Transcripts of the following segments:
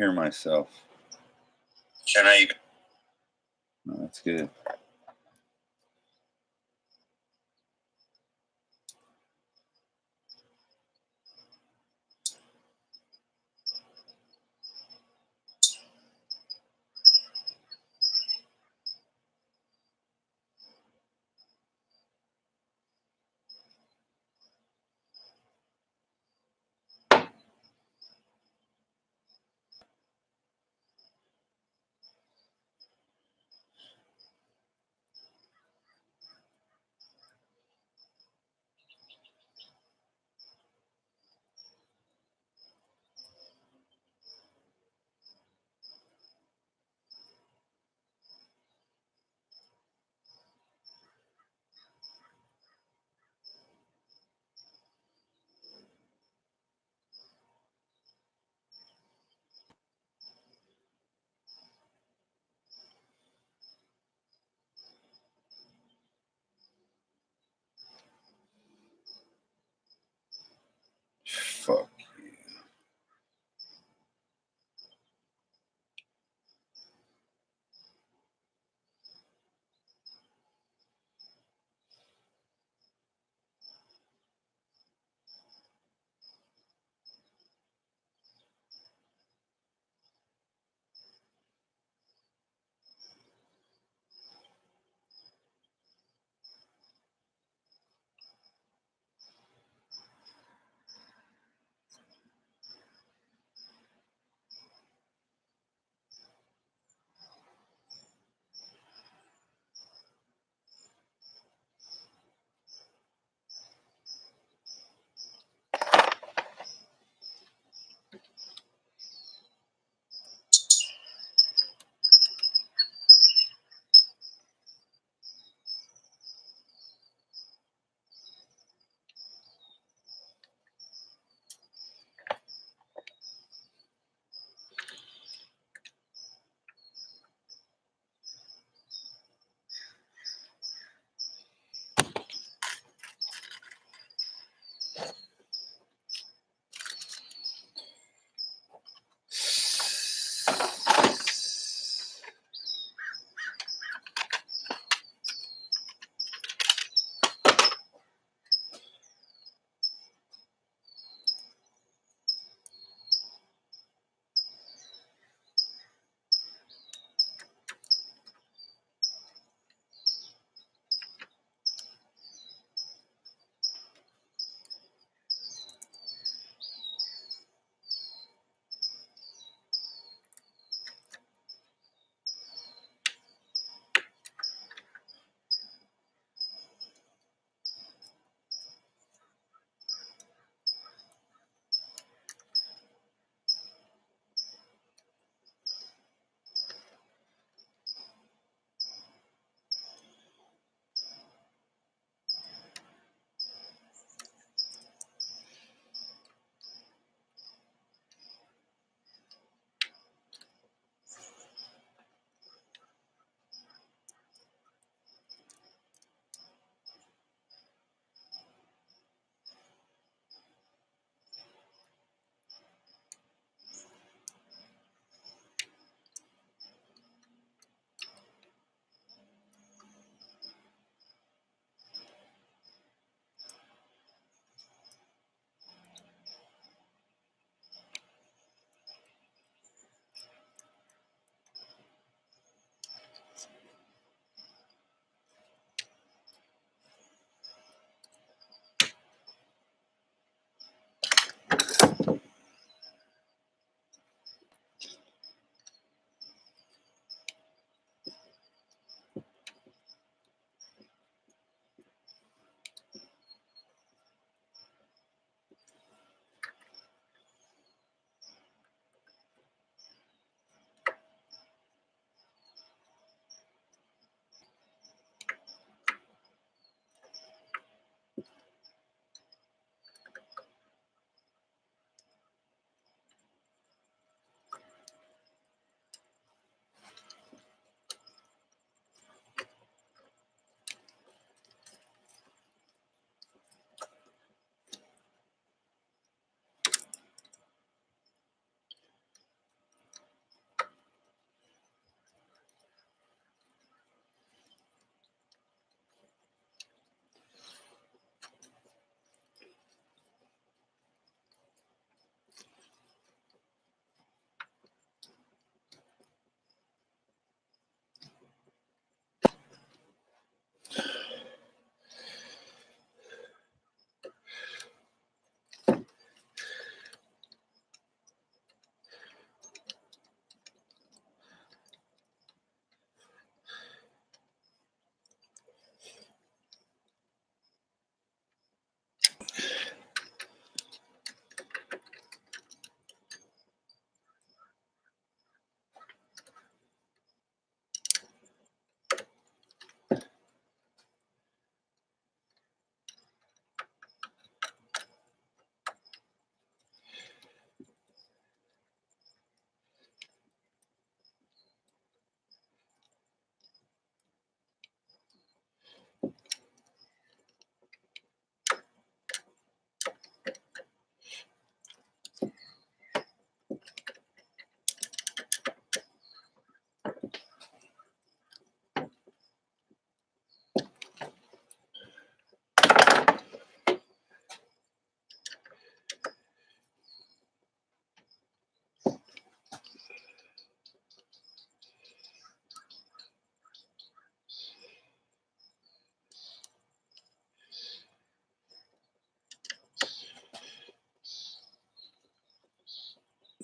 hear myself. Can I even? No, that's good.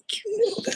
cute little guy.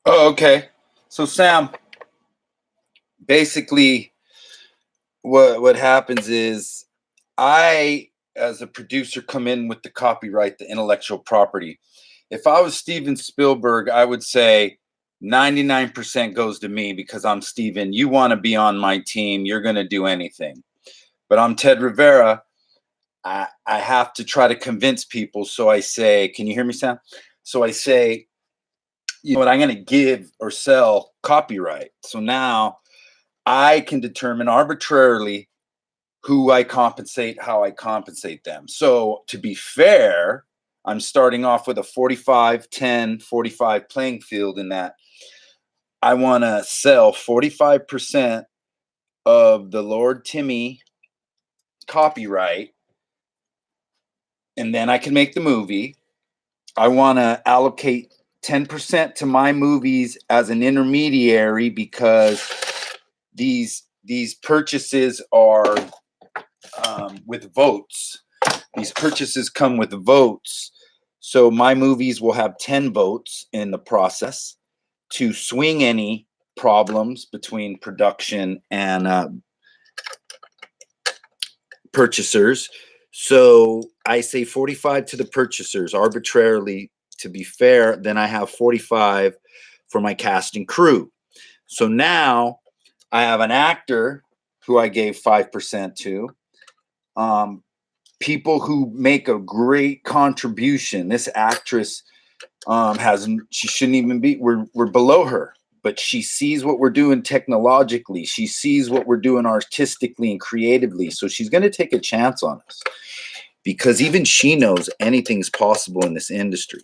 Oh, okay. So Sam, basically what happens is I, as a producer, come in with the copyright, the intellectual property. If I was Steven Spielberg, I would say 99% goes to me because I'm Steven. You want to be on my team, you're going to do anything. But I'm Ted Rivera. I have to try to convince people. So I say, can you hear me, Sam? So I say, you know what, I'm going to give or sell copyright. So now I can determine arbitrarily who I compensate, how I compensate them. So to be fair, I'm starting off with a 45, 10, 45 playing field in that I want to sell 45% of the Lord Timmy copyright, and then I can make the movie. I want to allocate 10% to my movies as an intermediary because these purchases are with votes. These purchases come with votes. So my movies will have 10 votes in the process to swing any problems between production and purchasers. So I say 45 to the purchasers arbitrarily to be fair. Then I have 45 for my cast and crew. So now I have an actor who I gave 5% to. People who make a great contribution. This actress she shouldn't even be, we're below her, but she sees what we're doing technologically. She sees what we're doing artistically and creatively. So she's going to take a chance on us because even she knows anything's possible in this industry.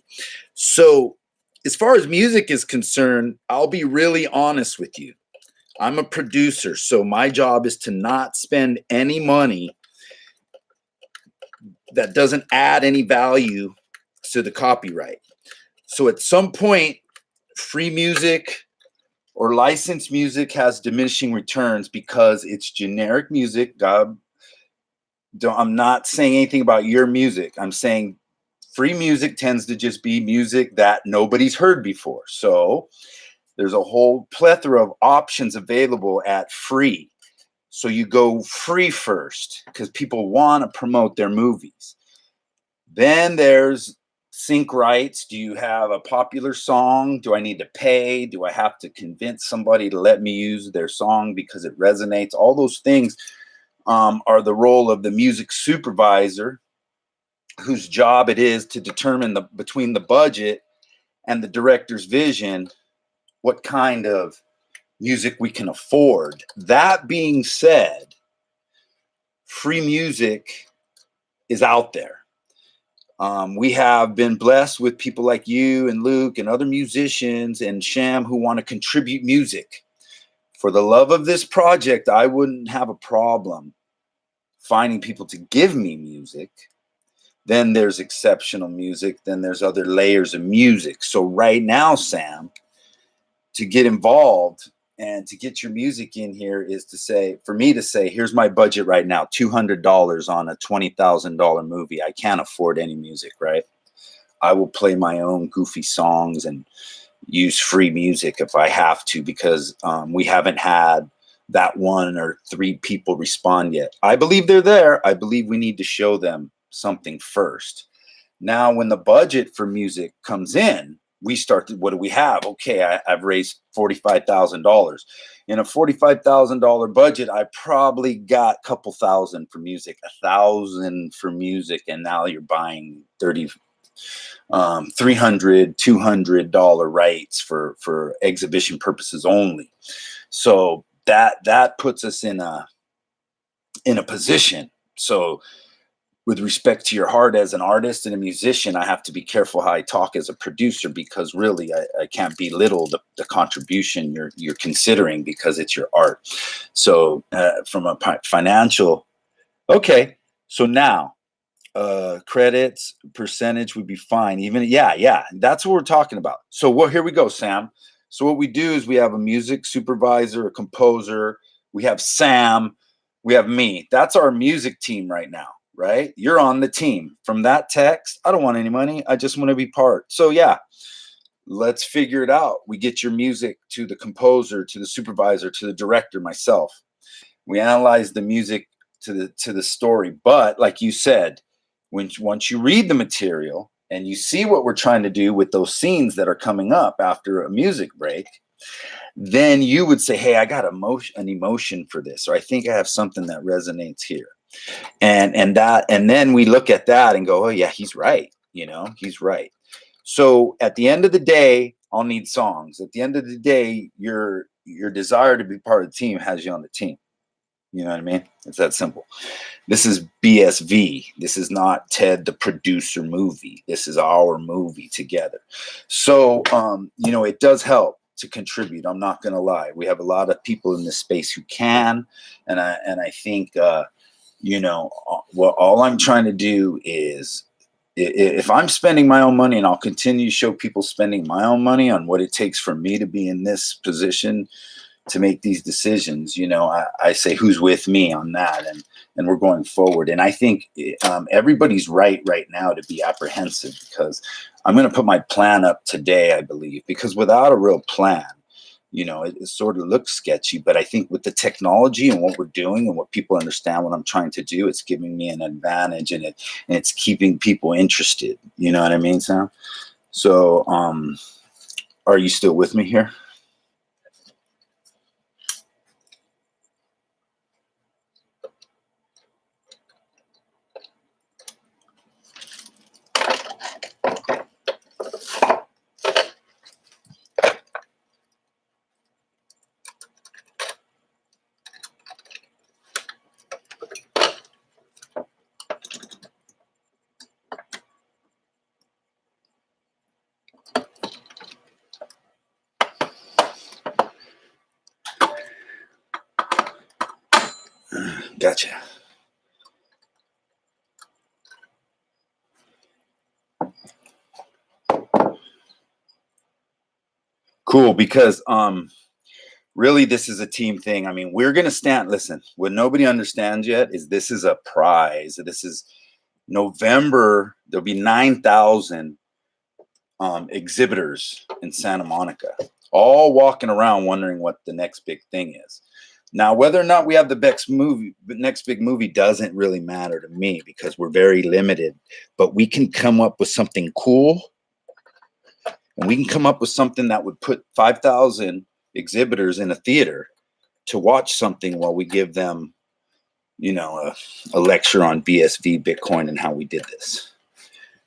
So as far as music is concerned, I'll be really honest with you. I'm a producer, so my job is to not spend any money that doesn't add any value to the copyright. So at some point, free music or licensed music has diminishing returns because it's generic music. I'm not saying anything about your music. I'm saying free music tends to just be music that nobody's heard before. So there's a whole plethora of options available at free. So you go free first because people want to promote their movies. Then there's sync rights. Do you have a popular song? Do I need to pay? Do I have to convince somebody to let me use their song because it resonates? All those things are the role of the music supervisor, whose job it is to determine between the budget and the director's vision what kind of music we can afford. That being said, free music is out there. We have been blessed with people like you and Luke and other musicians and Sham who want to contribute music. For the love of this project, I wouldn't have a problem finding people to give me music. Then there's exceptional music. Then there's other layers of music. So right now, Sam, to get involved and to get your music in here is to say, for me to say, here's my budget right now, $200 on a $20,000 movie. I can't afford any music, right? I will play my own goofy songs and use free music if I have to, because we haven't had that 1 or 3 people respond yet. I believe they're there. I believe we need to show them something first. Now, when the budget for music comes in, we start to, what do we have? Okay, I've raised $45,000. In a $45,000 budget, I probably got a couple thousand for music, 1,000 for music, and now you're buying $300, $200 rights for exhibition purposes only. So that puts us in a position. So with respect to your heart as an artist and a musician, I have to be careful how I talk as a producer, because really I can't belittle the contribution you're considering because it's your art. So from a financial, okay. So now credits percentage would be fine. Even yeah, that's what we're talking about. So here we go, Sam. So what we do is we have a music supervisor, a composer, we have Sam, we have me. That's our music team right now. Right? You're on the team. From that text, I don't want any money. I just want to be part. So yeah, let's figure it out. We get your music to the composer, to the supervisor, to the director, myself. We analyze the music to the story. But like you said, once you read the material and you see what we're trying to do with those scenes that are coming up after a music break, then you would say, hey, I got an emotion for this, or I think I have something that resonates here. And then we look at that and go, oh yeah, he's right. He's right. So at the end of the day, I'll need songs. At the end of the day, your desire to be part of the team has you on the team. You know what I mean? It's that simple. This is BSV. This is not Ted the producer movie. This is our movie together. So it does help to contribute. I'm not going to lie. We have a lot of people in this space who can, and I think all I'm trying to do is, if I'm spending my own money, and I'll continue to show people spending my own money on what it takes for me to be in this position to make these decisions, I say, who's with me on that? And we're going forward. And I think everybody's right now to be apprehensive, because I'm going to put my plan up today, I believe, because without a real plan, it sort of looks sketchy. But I think with the technology and what we're doing and what people understand what I'm trying to do, it's giving me an advantage, and it's keeping people interested. You know what I mean, Sam? So are you still with me here? Gotcha. Cool, because really this is a team thing. I mean, we're gonna listen, what nobody understands yet is this is a prize. This is November. There'll be 9,000 exhibitors in Santa Monica, all walking around wondering what the next big thing is. Now, whether or not we have the next big movie doesn't really matter to me, because we're very limited. But we can come up with something cool, and we can come up with something that would put 5,000 exhibitors in a theater to watch something while we give them, a lecture on BSV, Bitcoin, and how we did this.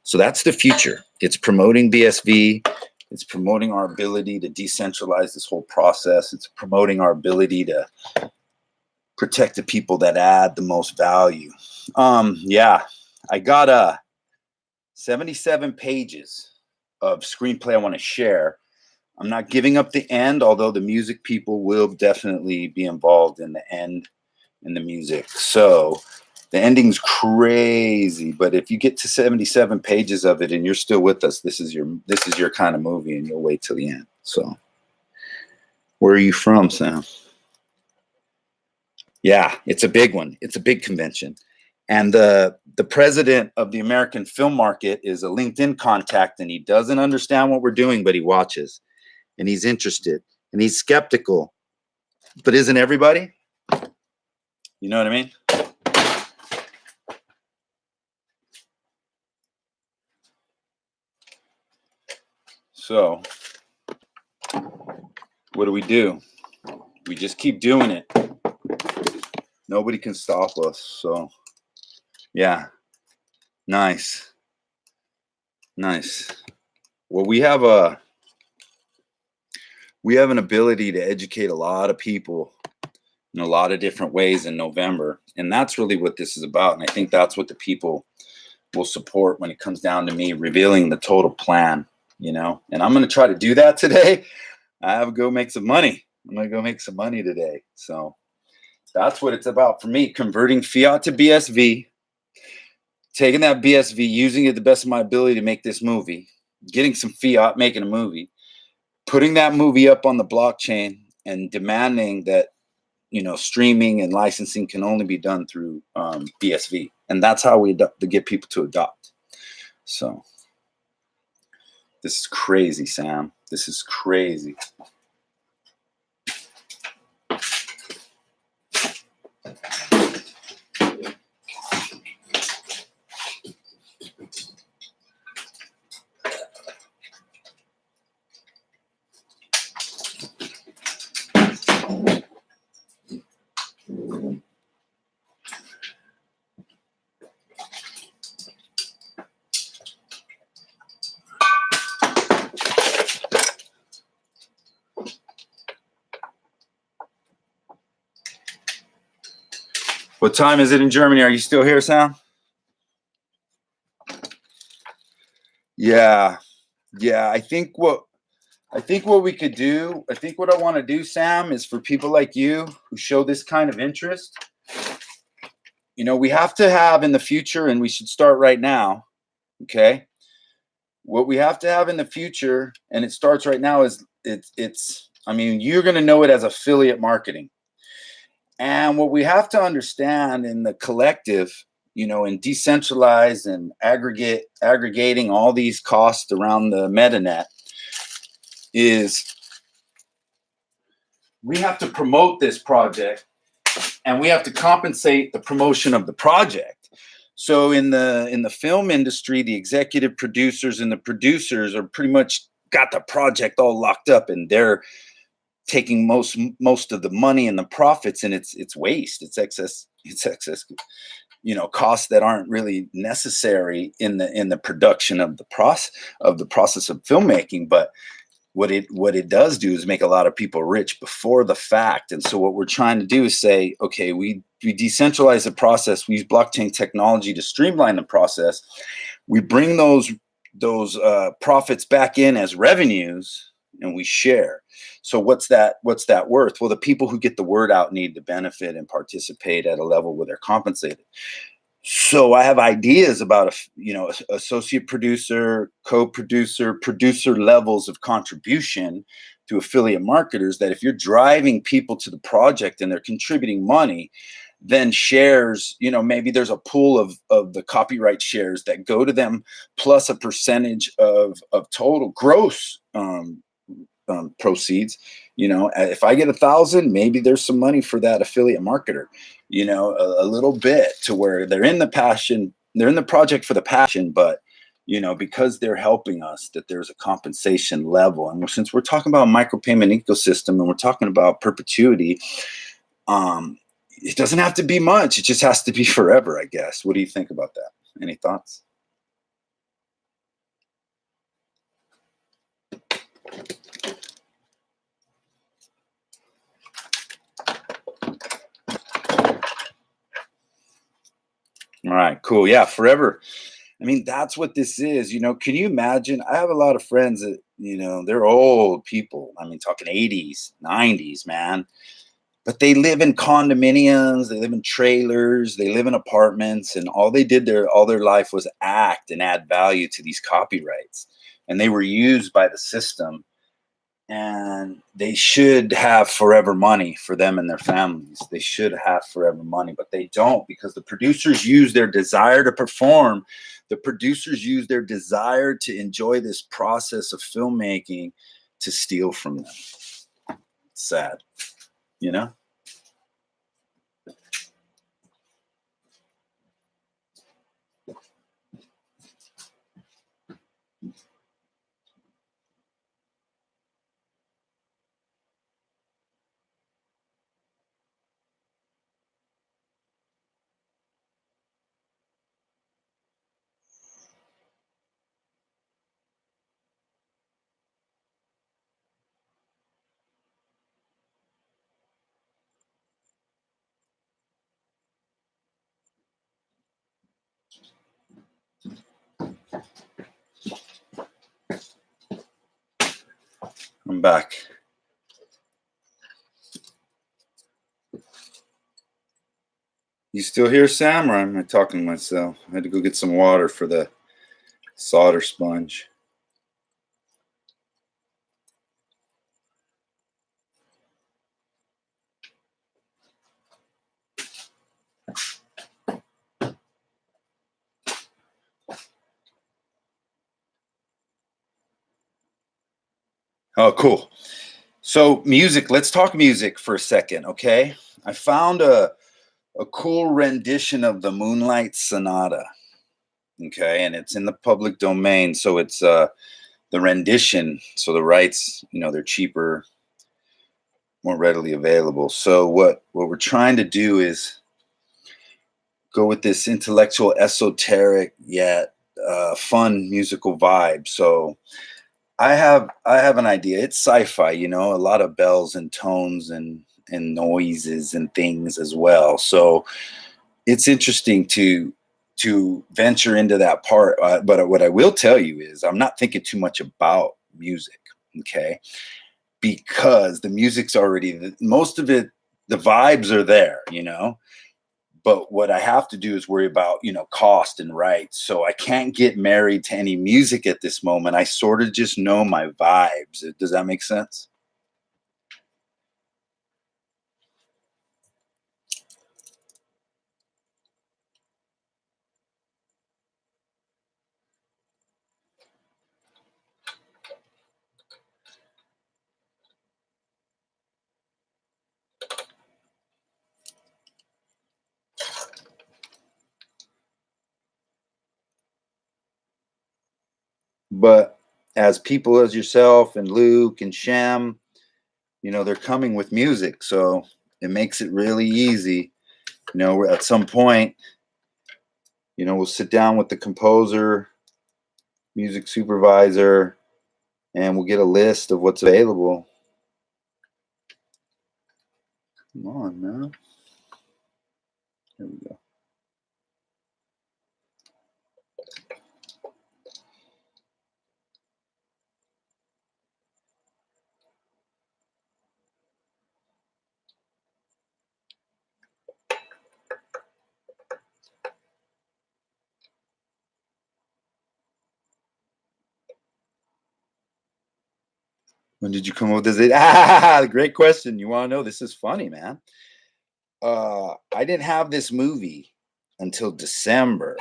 So that's the future. It's promoting BSV. It's promoting our ability to decentralize this whole process. It's promoting our ability to protect the people that add the most value. I got 77 pages of screenplay I want to share. I'm not giving up the end, although the music people will definitely be involved in the end in the music. So the ending's crazy, but if you get to 77 pages of it and you're still with us, this is your kind of movie, and you'll wait till the end. So where are you from, Sam? Yeah, it's a big one. It's a big convention. And the president of the American film market is a LinkedIn contact, and he doesn't understand what we're doing, but he watches, and he's interested, and he's skeptical. But isn't everybody? You know what I mean? So what do? We just keep doing it. Nobody can stop us. So yeah, nice. Well, we have an ability to educate a lot of people in a lot of different ways in November, and that's really what this is about. And I think that's what the people will support when it comes down to me revealing the total plan, and I'm going to try to do that today. I have to go make some money. I'm going to go make some money today. So that's what it's about for me: converting fiat to BSV, taking that BSV, using it the best of my ability to make this movie, getting some fiat, making a movie, putting that movie up on the blockchain, and demanding that, streaming and licensing can only be done through BSV. And that's how we get people to adopt. So this is crazy, Sam. This is crazy. What time is it in Germany? Are you still here, Sam? Yeah. I think what we could do, I think what I want to do, Sam, is for people like you who show this kind of interest, we have to have in the future, and we should start right now, okay? What we have to have in the future, and it starts right now, is you're going to know it as affiliate marketing. And what we have to understand in the collective, and decentralize and aggregating all these costs around the metanet, is we have to promote this project, and we have to compensate the promotion of the project. So in the film industry, the executive producers and the producers are pretty much got the project all locked up, and they're taking most of the money and the profits, and it's waste, it's excess, costs that aren't really necessary in the production of the process of filmmaking. But what it does do is make a lot of people rich before the fact. And so what we're trying to do is say, okay, we decentralize the process, we use blockchain technology to streamline the process, we bring those profits back in as revenues, and we share. So what's that worth? Well, the people who get the word out need to benefit and participate at a level where they're compensated. So I have ideas about associate producer, co-producer, producer levels of contribution to affiliate marketers, that if you're driving people to the project and they're contributing money, then shares, maybe there's a pool of the copyright shares that go to them, plus a percentage of total gross proceeds. If I get 1,000, maybe there's some money for that affiliate marketer, a little bit, to where they're in the project for the passion, but because they're helping us, that there's a compensation level. And since we're talking about a micropayment ecosystem, and we're talking about perpetuity, it doesn't have to be much, it just has to be forever, I guess. What do you think about that? Any thoughts? All right, cool. Yeah, forever. That's what this is. Can you imagine? I have a lot of friends that, they're old people. Talking 80s, 90s, man. But they live in condominiums, they live in trailers, they live in apartments, and all they did all their life was act and add value to these copyrights. And they were used by the system. And they should have forever money for them and their families. They should have forever money, but they don't, because the producers use their desire to perform. The producers use their desire to enjoy this process of filmmaking to steal from them. It's sad, I'm back. You still here, Sam, or am I talking to myself? I had to go get some water for the solder sponge. Oh, cool. So music, let's talk music for a second, okay? I found a cool rendition of the Moonlight Sonata, okay? And it's in the public domain, so it's the rendition, so the rights, they're cheaper, more readily available. So what we're trying to do is go with this intellectual, esoteric yet fun musical vibe. So I have an idea. It's sci-fi, a lot of bells and tones and noises and things as well. So it's interesting to venture into that part. But what I will tell you is I'm not thinking too much about music, okay? Because the music's already most of it, the vibes are there. But what I have to do is worry about, cost and rights. So I can't get married to any music at this moment. I sort of just know my vibes. Does that make sense? But as people as yourself and Luke and Shem, they're coming with music. So it makes it really easy. At some point, we'll sit down with the composer, music supervisor, and we'll get a list of what's available. Come on now. There we go. When did you come up with this? Great question. You want to know? This is funny, man. I didn't have this movie until December.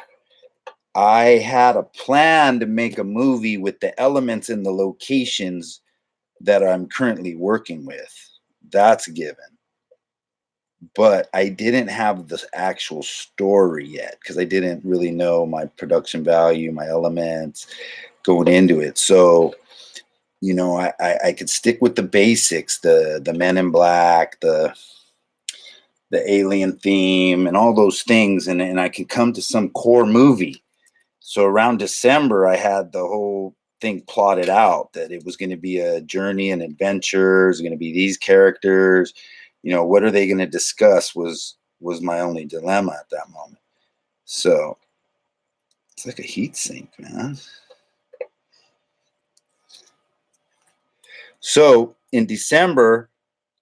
I had a plan to make a movie with the elements and the locations that I'm currently working with. That's a given. But I didn't have the actual story yet because I didn't really know my production value, my elements going into it. So, I could stick with the basics, the Men in Black, the alien theme, and all those things, and I can come to some core movie. So around December, I had the whole thing plotted out that it was going to be a journey and adventure. It's going to be these characters. What are they going to discuss was my only dilemma at that moment. So it's like a heat sink, man. So in December,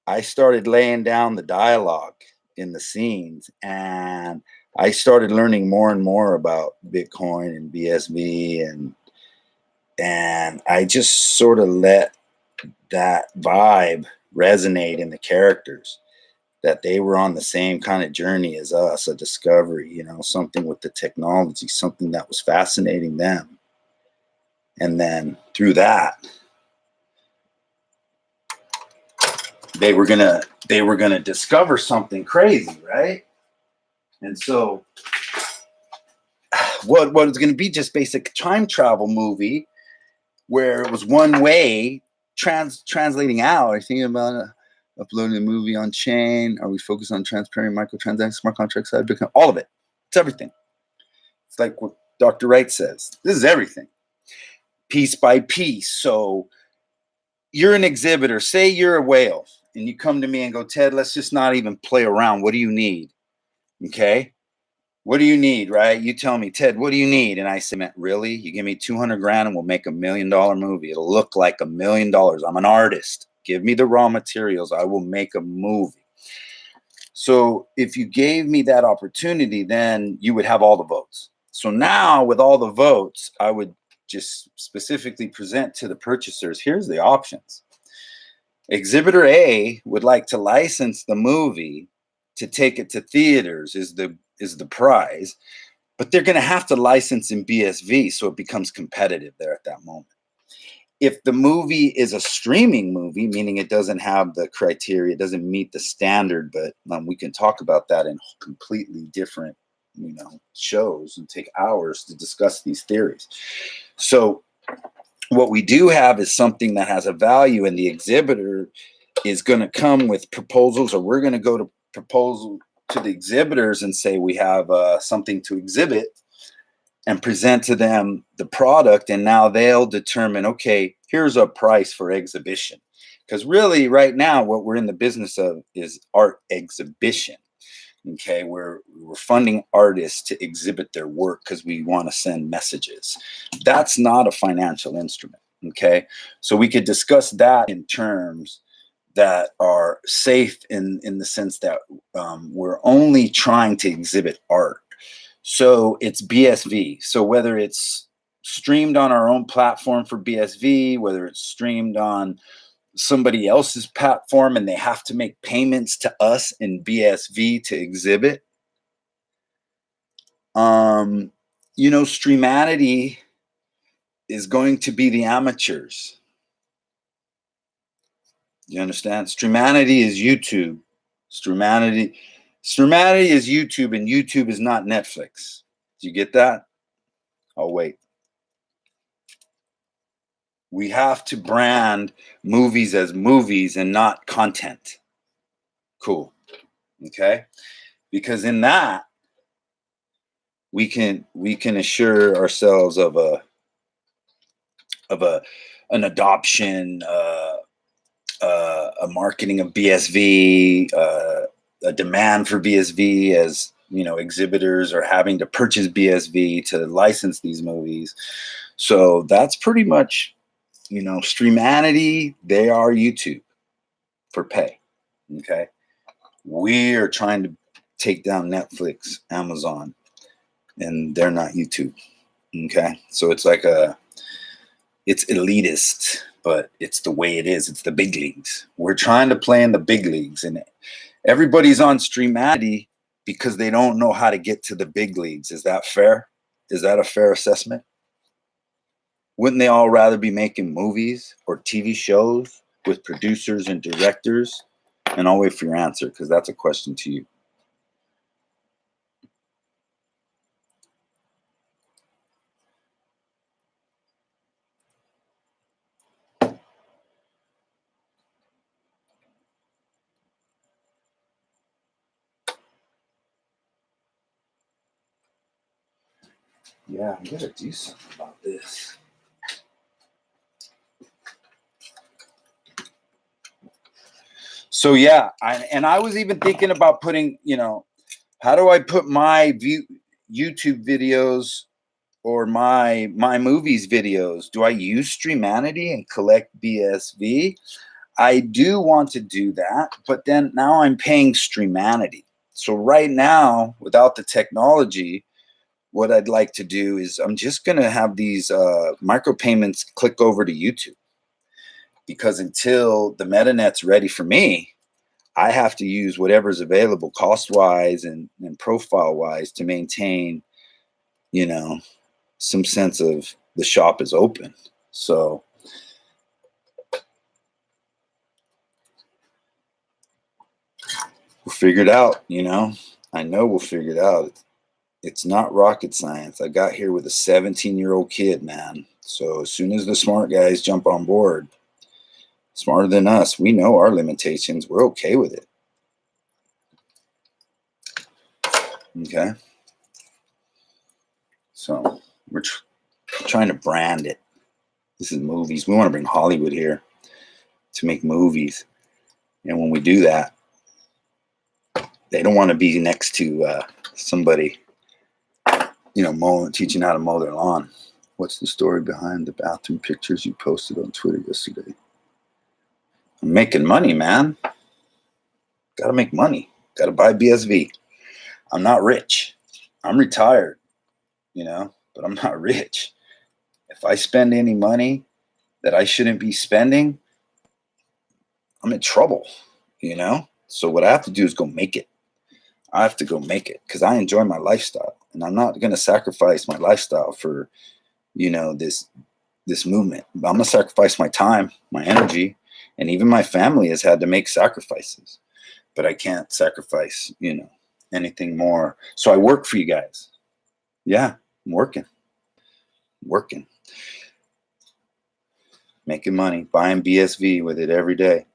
I started laying down the dialogue in the scenes, and I started learning more and more about Bitcoin and BSV, and I just sort of let that vibe resonate in the characters, that they were on the same kind of journey as us, a discovery, something with the technology, something that was fascinating them. And then through that, they were gonna discover something crazy, right? And so what was going to be just basic time travel movie where it was one way translating out. Are you thinking about uploading a movie on chain? Are we focused on transparent microtransactions, smart contracts, Bitcoin? All of it. It's everything. It's like what Dr. Wright says. This is everything, piece by piece. So you're an exhibitor. Say you're a whale, and you come to me and go, Ted, let's just not even play around. What do you need? Okay. What do you need, right? You tell me, Ted, what do you need? And I say, man, really? You give me 200 grand and we'll make $1 million movie. It'll look like $1 million. I'm an artist. Give me the raw materials. I will make a movie. So if you gave me that opportunity, then you would have all the votes. So now with all the votes, I would just specifically present to the purchasers, here's the options. Exhibitor A would like to license the movie to take it to theaters is the prize, but they're going to have to license in BSV, so it becomes competitive there at that moment. if the movie is a streaming movie, meaning it doesn't have the criteria, it doesn't meet the standard, but we can talk about that in completely different, shows and take hours to discuss these theories. So what we do have is something that has a value, and the exhibitor is going to come with proposals, or we're going to go to proposal to the exhibitors and say we have something to exhibit and present to them the product, and now they'll determine, okay, here's a price for exhibition. Because really right now what we're in the business of is art exhibition. Okay, we're funding artists to exhibit their work because we want to send messages. That's not a financial instrument. Okay, so we could discuss that in terms that are safe in the sense that we're only trying to exhibit art. So it's BSV. So whether it's streamed on our own platform for BSV, whether it's streamed on somebody else's platform and they have to make payments to us in BSV to exhibit, Streamanity is going to be the amateurs. You understand? Streamanity is YouTube. Streamanity is YouTube, and YouTube is not Netflix. Do you get that? I'll wait. We have to brand movies as movies and not content. Cool. Okay? Because in that, we can assure ourselves of an adoption, a marketing of BSV, a demand for BSV, as exhibitors are having to purchase BSV to license these movies. So that's pretty much, Streamanity, they are YouTube for pay. Okay, we are trying to take down Netflix, Amazon, and they're not YouTube. Okay, so it's like it's elitist, but it's the way it is. It's the big leagues. We're trying to play in the big leagues, and everybody's on Streamanity because they don't know how to get to the big leagues. Is that fair? Is that a fair assessment? Wouldn't they all rather be making movies or TV shows with producers and directors? And I'll wait for your answer, because that's a question to you. Yeah, I gotta do something about this. So yeah, I was even thinking about putting, how do I put my YouTube videos or my movies videos? Do I use Streamanity and collect BSV? I do want to do that, but then now I'm paying Streamanity. So right now, without the technology, what I'd like to do is I'm just going to have these micropayments click over to YouTube, because until the MetaNet's ready for me, I have to use whatever's available cost-wise and profile-wise to maintain, some sense of the shop is open. So we'll figure it out, I know we'll figure it out. It's not rocket science. I got here with a 17-year-old kid, man. So as soon as the smart guys jump on board, smarter than us, we know our limitations. We're okay with it. Okay. So we're trying to brand it. This is movies. We want to bring Hollywood here to make movies. And when we do that, they don't want to be next to somebody, teaching how to mow their lawn. What's the story behind the bathroom pictures you posted on Twitter yesterday? I'm making money, man. Got to make money. Got to buy BSV. I'm not rich. I'm retired, but I'm not rich. If I spend any money that I shouldn't be spending, I'm in trouble, So what I have to do is go make it. I have to go make it because I enjoy my lifestyle, and I'm not going to sacrifice my lifestyle for, this this movement. I'm going to sacrifice my time, my energy, and even my family has had to make sacrifices. But I can't sacrifice, anything more. So I work for you guys. Yeah, I'm working. Making money, buying BSV with it every day.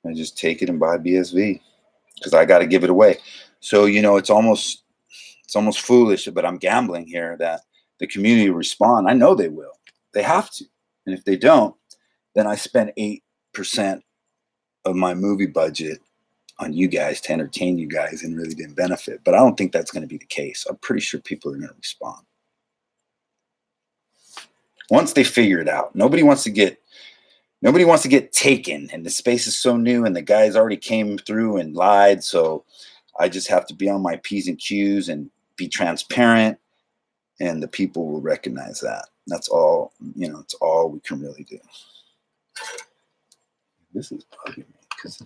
I just take it and buy BSV because I got to give it away. So, it's almost foolish, but I'm gambling here that the community will respond. I know they will. They have to. And if they don't, then I spend 8% of my movie budget on you guys to entertain you guys and really didn't benefit. But I don't think that's going to be the case. I'm pretty sure people are going to respond. Once they figure it out, nobody wants to get taken, and the space is so new and the guys already came through and lied. So I just have to be on my P's and Q's and be transparent, and the people will recognize that. That's all, it's all we can really do. This is bugging me because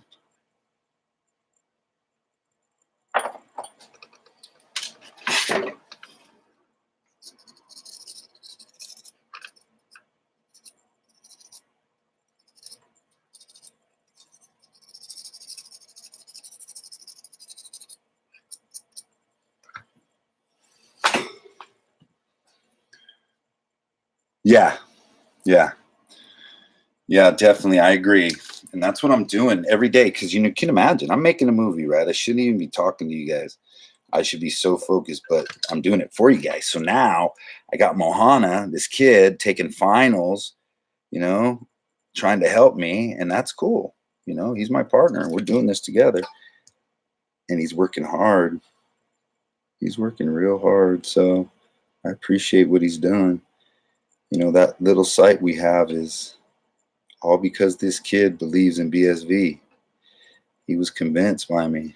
yeah, definitely. I agree. And that's what I'm doing every day. Cause you can imagine I'm making a movie, right? I shouldn't even be talking to you guys. I should be so focused, but I'm doing it for you guys. So now I got Mohana, this kid taking finals, trying to help me. And that's cool. He's my partner. We're doing this together and he's working hard. He's working real hard. So I appreciate what he's done. That little site we have is all because this kid believes in BSV. He was convinced by me.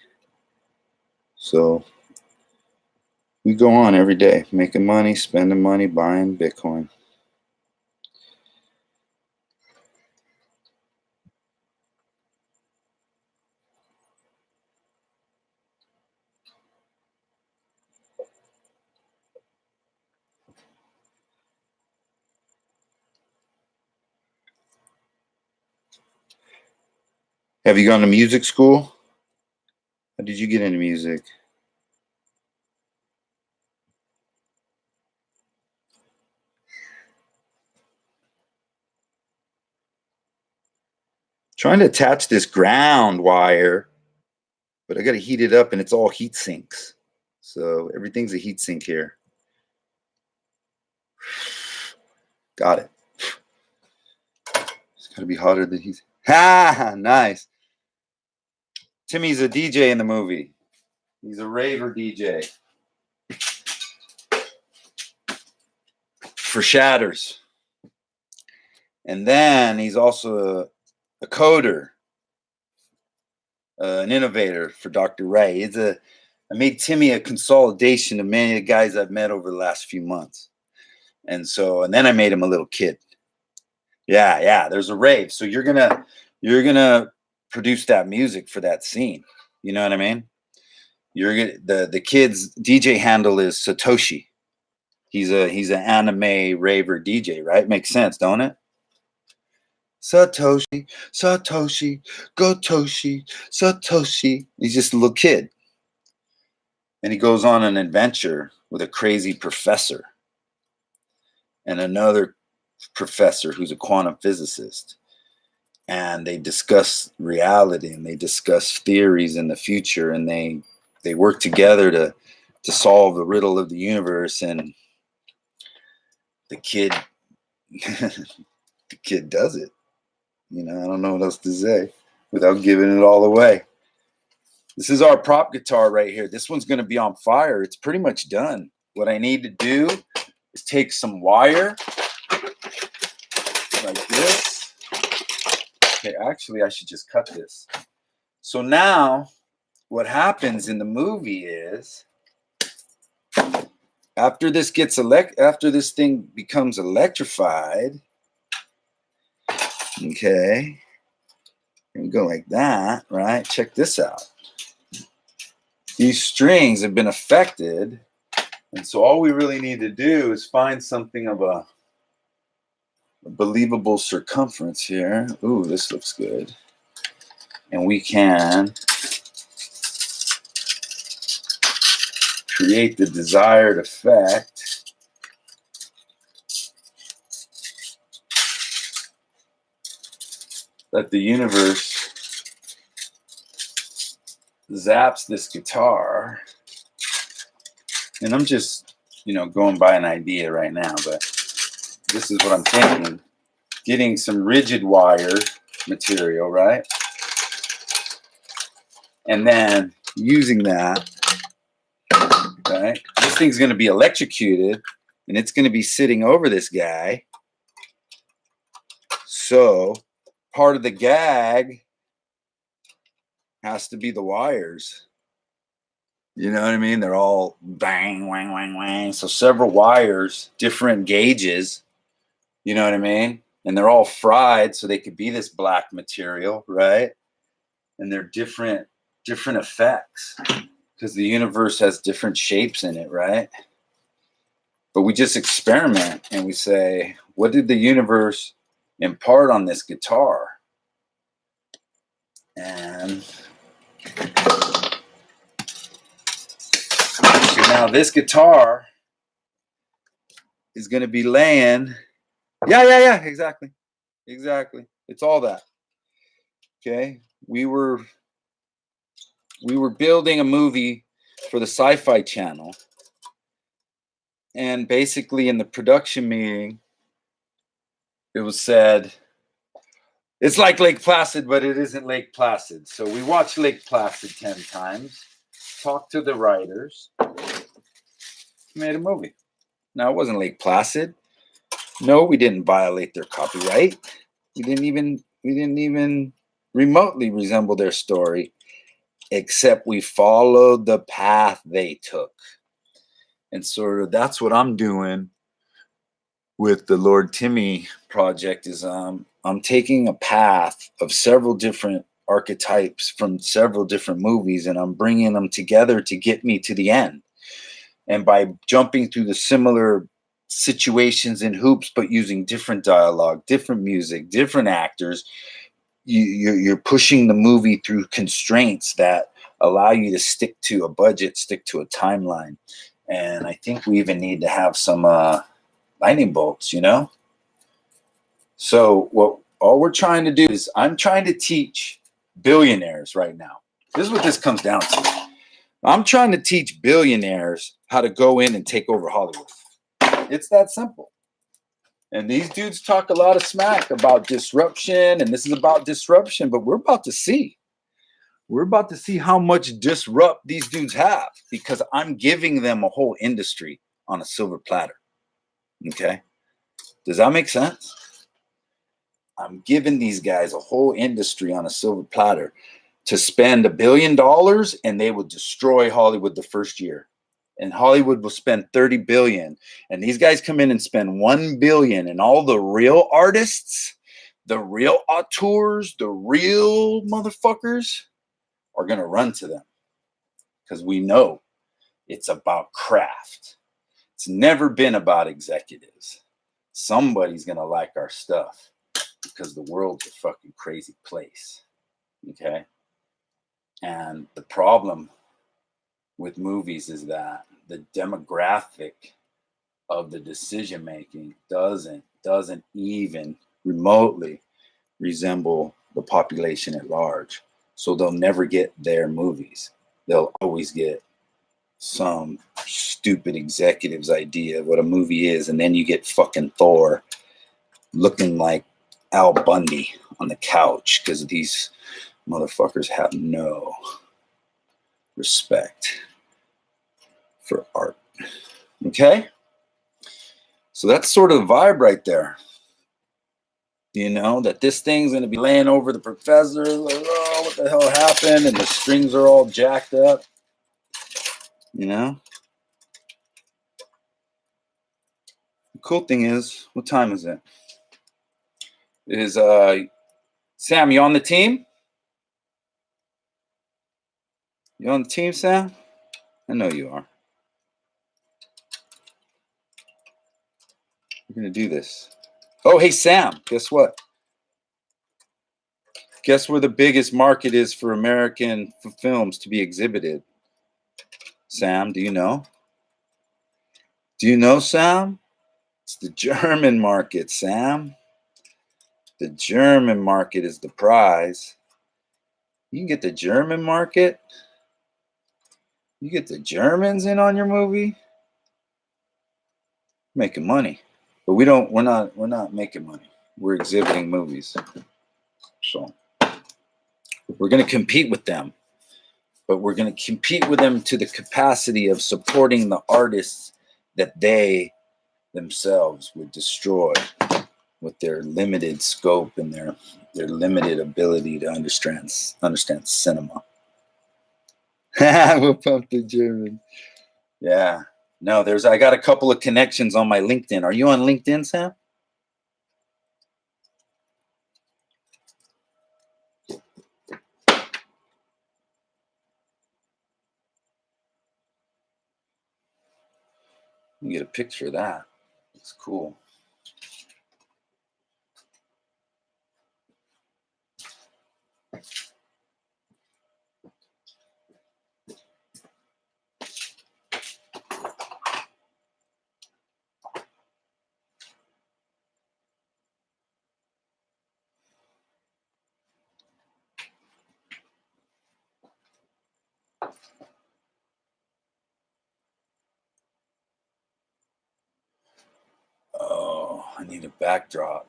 So we go on every day, making money, spending money, buying Bitcoin. Have you gone to music school? How did you get into music? Trying to attach this ground wire, but I got to heat it up and it's all heat sinks. So everything's a heat sink here. Got it. It's got to be hotter than heat. Ha! Nice. Timmy's a DJ in the movie. He's a raver DJ. For Shatters. And then he's also a coder, an innovator for Dr. Ray. I made Timmy a consolidation of many of the guys I've met over the last few months. And then I made him a little kid. Yeah, there's a rave. So you're gonna produce that music for that scene. You know what I mean? The kid's DJ handle is Satoshi. He's an anime raver DJ, right? Makes sense, don't it? Satoshi, Gotoshi, Satoshi. He's just a little kid. And he goes on an adventure with a crazy professor and another professor who's a quantum physicist. And they discuss reality and they discuss theories in the future, and they work together to solve the riddle of the universe. And the kid does it. I don't know what else to say without giving it all away. This is our prop guitar right here. This one's going to be on fire. It's pretty much done. What I need to do is take some wire like this. Okay, actually, I should just cut this. So now what happens in the movie is after this thing becomes electrified, okay, and we go like that, right? Check this out. These strings have been affected, and so all we really need to do is find something of a believable circumference here. Ooh, this looks good. And we can create the desired effect. That the universe zaps this guitar. And I'm just, going by an idea right now, but this is what I'm thinking. Getting some rigid wire material, right? And then using that, right? This thing's going to be electrocuted, and it's going to be sitting over this guy. So part of the gag has to be the wires. You know what I mean? They're all bang, wang, wang, wang. So several wires, different gauges. You know what I mean? And they're all fried, so they could be this black material, right? And they're different effects because the universe has different shapes in it, right? But we just experiment and we say, what did the universe impart on this guitar? And so now this guitar is going to be laying. Yeah, exactly. It's all that. Okay. We were building a movie for the Sci-Fi Channel. And basically in the production meeting, it was said, it's like Lake Placid, but it isn't Lake Placid. So we watched Lake Placid 10 times, talked to the writers, made a movie. Now, it wasn't Lake Placid. No, we didn't violate their copyright. We didn't even remotely resemble their story, except we followed the path they took. And sort of that's what I'm doing with the Lord Timmy project is I'm taking a path of several different archetypes from several different movies, and I'm bringing them together to get me to the end. And by jumping through the similar situations and hoops, but using different dialogue, different music, different actors, you're pushing the movie through constraints that allow you to stick to a budget, stick to a timeline. And I think we even need to have some lightning bolts, So all we're trying to do is I'm trying to teach billionaires right now. This is what this comes down to. I'm trying to teach billionaires how to go in and take over Hollywood. It's that simple. And these dudes talk a lot of smack about disruption, and this is about disruption, but we're about to see. We're about to see how much disrupt these dudes have because I'm giving them a whole industry on a silver platter. Okay? Does that make sense? I'm giving these guys a whole industry on a silver platter to spend $1 billion and they will destroy Hollywood the first year. And Hollywood will spend 30 billion. And these guys come in and spend 1 billion, and all the real artists, the real auteurs, the real motherfuckers are going to run to them because we know it's about craft. It's never been about executives. Somebody's going to like our stuff because the world's a fucking crazy place. Okay? And the problem with movies is that the demographic of the decision making doesn't even remotely resemble the population at large. So they'll never get their movies. They'll always get some stupid executive's idea of what a movie is, and then you get fucking Thor looking like Al Bundy on the couch because these motherfuckers have no respect for art. Okay? So that's sort of the vibe right there. That this thing's going to be laying over the professor. Like, oh, what the hell happened? And the strings are all jacked up. The cool thing is, what time is it? Is Sam, you on the team? You on the team, Sam? I know you are. We're going to do this. Oh, hey, Sam, guess what? Guess where the biggest market is for American films to be exhibited? Sam, do you know? Do you know, Sam? It's the German market, Sam. The German market is the prize. You can get the German market. You get the Germans in on your movie. Making money. But we're not making money. We're exhibiting movies. So we're going to compete with them. But we're going to compete with them to the capacity of supporting the artists that they themselves would destroy with their limited scope and their limited ability to understand cinema. We'll pump the German. Yeah. No, I got a couple of connections on my LinkedIn. Are you on LinkedIn, Sam? Let me get a picture of that. It's cool. Oh, I need a backdrop.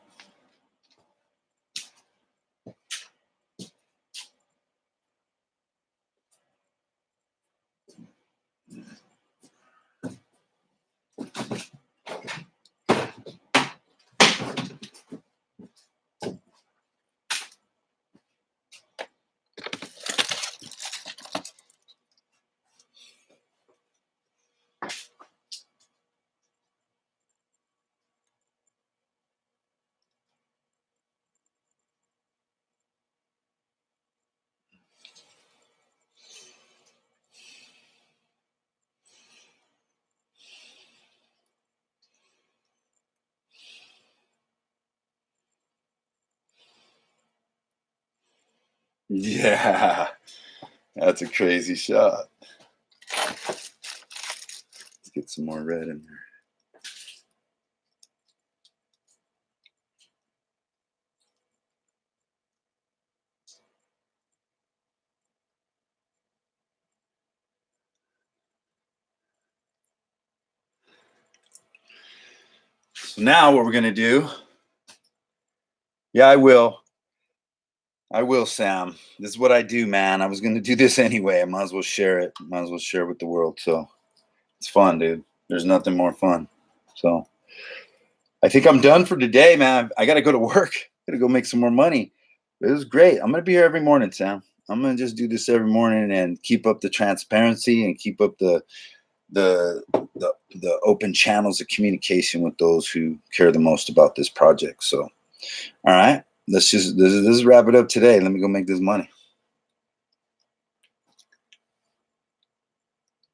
Yeah, that's a crazy shot. Let's get some more red in there. So now what we're going to do, yeah, I will, Sam. This is what I do, man. I was going to do this anyway. I might as well share it. Might as well share it with the world. So it's fun, dude. There's nothing more fun. So I think I'm done for today, man. I got to go to work. Got to go make some more money. It was great. I'm going to be here every morning, Sam. I'm going to just do this every morning and keep up the transparency and keep up the open channels of communication with those who care the most about this project. So, all right, let's wrap it up today. Let me go make this money.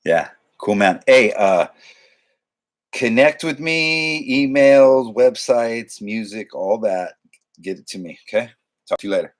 Yeah, cool, man. Hey, connect with me, emails, websites, music, all that. Get it to me, okay? Talk to you later.